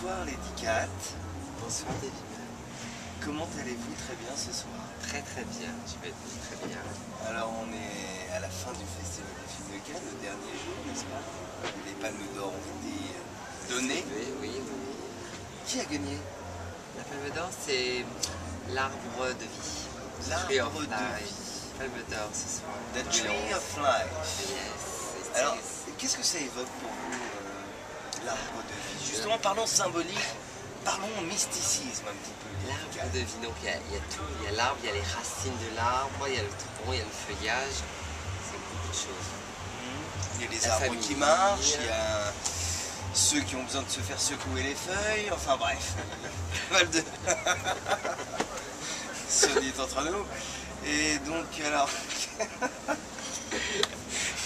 Bonsoir Lady Cat. Bonsoir David. Comment allez-vous? Très bien ce soir. Très bien, je vais très bien. Alors on est à la fin du Festival du film de Cannes, le dernier jour, n'est-ce pas? Les palmes d'or ont été données. Oui. Qui a gagné? La palme d'or, c'est l'arbre de vie. L'arbre de vie. Palme d'or ce soir. The Tree of Life. Yes. Alors, qu'est-ce que ça évoque pour vous, l'arbre de vie? Justement, parlons symbolique, parlons mysticisme un petit peu. L'arbre de vie, donc il y a tout. Il y a l'arbre, il y a les racines de l'arbre, il y a le tronc, il y a le feuillage. C'est beaucoup de choses. Il y a les La arbres famille. qui marchent, il y a ceux qui ont besoin de se faire secouer les feuilles, enfin bref, pas mal de... Ce dit entre nous. Et donc alors...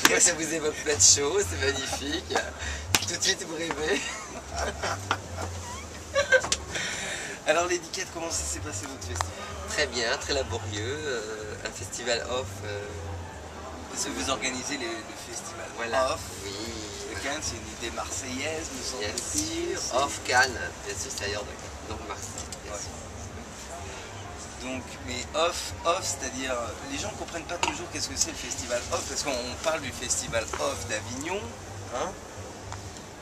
Moi, ça vous évoque plein de choses, c'est magnifique. Tout de suite vous rêvez. Alors Lady Cat, comment ça s'est passé votre festival? Très bien, très laborieux, un festival off. Parce que vous organisez le festival Voilà. Off. Oui. De Cannes, c'est une idée marseillaise, me Bien semble-t-il. sûr. Off Cannes, bien sûr, c'est ailleurs de Cannes. Donc Marseille, bien Ouais. sûr. Donc, mais off, c'est-à-dire, les gens ne comprennent pas toujours qu'est-ce que c'est le festival off, parce qu'on parle du festival off d'Avignon, hein.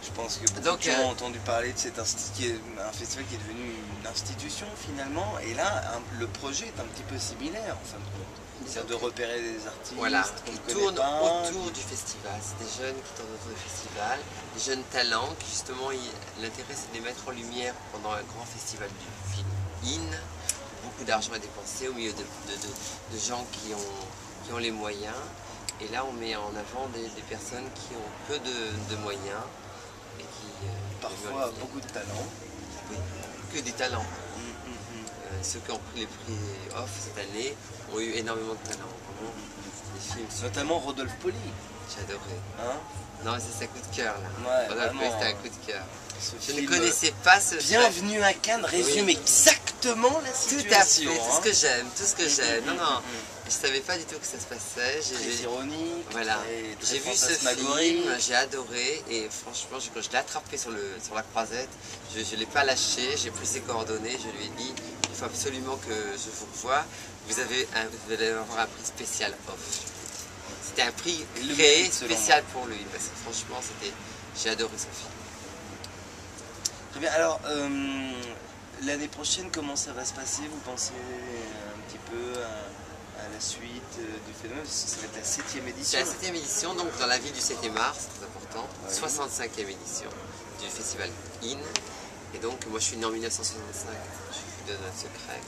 Je pense que beaucoup de gens ont entendu parler de un festival qui est devenu une institution finalement, et là, le projet est un petit peu similaire en fin de compte. C'est-à-dire de repérer des artistes Voilà, qu'on qui ne connaît tournent pas. autour du festival. C'est des jeunes qui tournent autour du festival, des jeunes talents qui justement, l'intérêt c'est de les mettre en lumière pendant un grand festival du film IN. Beaucoup d'argent est dépensé au milieu de gens qui ont les moyens. Et là, on met en avant des personnes qui ont peu de moyens et qui... Parfois beaucoup de talent. Oui, que du talent. Ceux qui ont pris les prix off cette année ont eu énormément de talent. Vraiment, des films super. Notamment Rodolphe Poli. J'ai adoré. Hein, Non, c'est un coup de cœur là. Ouais, Rodolphe Poli, vraiment. c'était un coup de cœur. Ce Je ne film, connaissais pas ce Bienvenue à Cannes résume Oui. exactement la Tout situation. à fait, tout hein. ce que j'aime, tout ce que j'aime. Non, je savais pas du tout que ça se passait. Très ironique, Voilà. très J'ai vu ce fantasmagorique. film, j'ai adoré et franchement, quand je l'ai attrapé sur la croisette, je ne l'ai pas lâché, j'ai pris ses coordonnées, je lui ai dit il faut absolument que je vous revoie. Vous allez avoir un prix spécial off. C'était un prix créé spécial pour lui parce que franchement, j'ai adoré ce film. Très bien, alors l'année prochaine, comment ça va se passer? Vous pensez un petit peu à la suite du phénomène? Ça va être la 7e édition. C'est la 7e édition, donc dans la ville du 7e art, c'est très important. Ouais. 65e édition du festival IN. Et donc, moi je suis né en 1965, je vous donne un secret.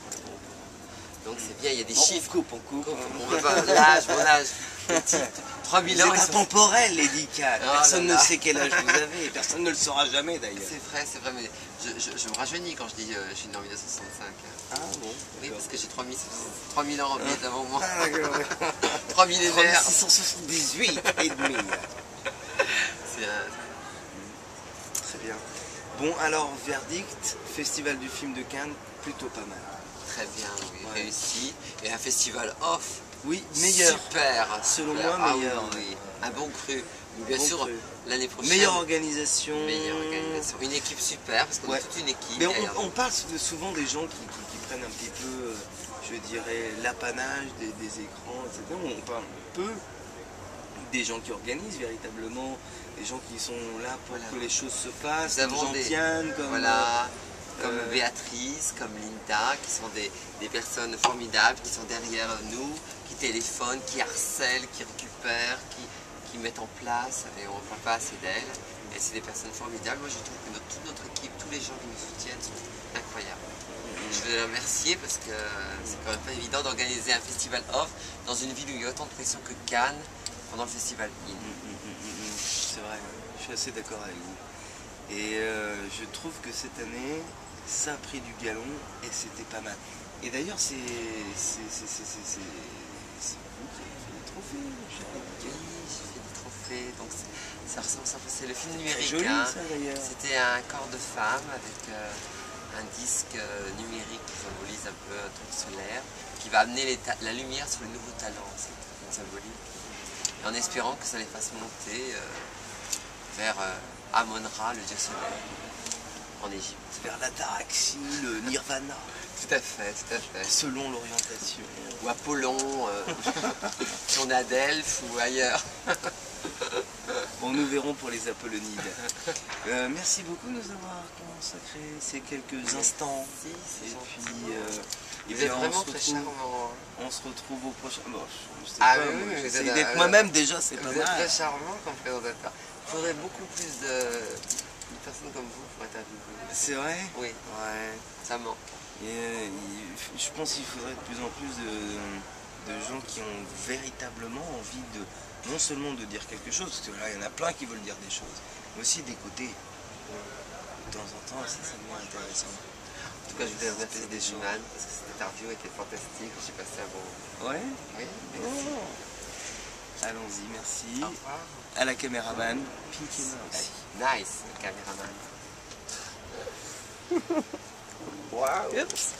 Donc c'est bien, il y a des Bon, chiffres. on coupe. On va pas, l'âge, mon âge, petit, 3000 ans. C'est intemporel, Lady Cat. Oh Personne là ne là. sait quel âge vous avez, personne ne le saura jamais d'ailleurs. C'est vrai, mais je me rajeunis quand je dis je suis né en 1965. Ah bon? Oui, parce que j'ai 3000 ans bien avant moi. Ah d'accord. 3 millénaires. 3678 et demi. C'est un... Très bien. Bon, alors, verdict, Festival du film de Cannes, plutôt pas mal. Très bien, oui, Ouais. réussi. Et un festival off. Oui, meilleur. Super. Selon super. moi, Ah meilleur. oui, un bon cru. Bien Bon sûr, cru. l'année prochaine. Meilleure organisation. Meilleure organisation. Une équipe super, parce qu'on Ouais. a toute une équipe. Mais derrière on nous. parle souvent des gens qui prennent un petit peu, je dirais, l'apanage des écrans, etc. On parle peu des gens qui organisent véritablement, des gens qui sont là pour Voilà. que les choses se passent, Nous comme avons Jean-Tienne, comme... Voilà, comme euh, Béatrice, comme Linda, qui sont des personnes formidables, qui sont derrière nous, qui téléphonent, qui harcèlent, qui récupèrent, qui mettent en place, et on ne parle pas assez d'elles. Et c'est des personnes formidables. Moi, je trouve que toute notre équipe, tous les gens qui nous soutiennent sont incroyables. Je veux les remercier parce que c'est quand même pas évident d'organiser un festival off dans une ville où il y a autant de pression que Cannes pendant le festival IN. C'est vrai, je suis assez d'accord avec vous. Et je trouve que cette année, ça a pris du galon et c'était pas mal. Et d'ailleurs, c'est vous qui avez fait les trophées, cher Lady Cat. Oui, j'ai fait des trophées, donc ça ressemble, c'est le film C'est numérique. joli Hein. ça d'ailleurs. C'était un corps de femme avec un disque numérique qui symbolise un peu un truc solaire, qui va amener la lumière sur les nouveaux talents, c'est une symbolique. Et en espérant que ça les fasse monter vers Amon-Ra, le dieu soleil. en Égypte. Vers l'ataraxie, le nirvana, Tout à fait, tout à fait. selon l'orientation. Ou Apollon, si on est à Delphes ou ailleurs. Bon, nous verrons pour les Apollonides. Merci beaucoup de nous avoir consacré ces quelques instants. Si, Et c'est puis, gentil. et Vous puis êtes vraiment très charmant. on se retrouve au prochain. Bon, je sais Ah pas, oui, moi, oui, vous j'essaye êtes, d'être moi-même déjà, c'est pas Vous êtes très mal. charmant comme présentateur. Il faudrait beaucoup plus de personnes comme vous pour interviewer. C'est vrai? Oui, Ouais. ça manque. Et, je pense qu'il faudrait de plus en plus de gens qui ont véritablement envie de, non seulement de dire quelque chose, parce que là il y en a plein qui veulent dire des choses, mais aussi d'écouter. De temps en temps, ça devient intéressant. En tout cas, je voudrais remercier des gens parce que cette interview était fantastique. J'ai passé un bon. Ouais? Oui, merci. Oh. Allons-y, merci. Au revoir. À la caméraman, Pinky Mouse. Nice, le caméraman. Wow. Oups.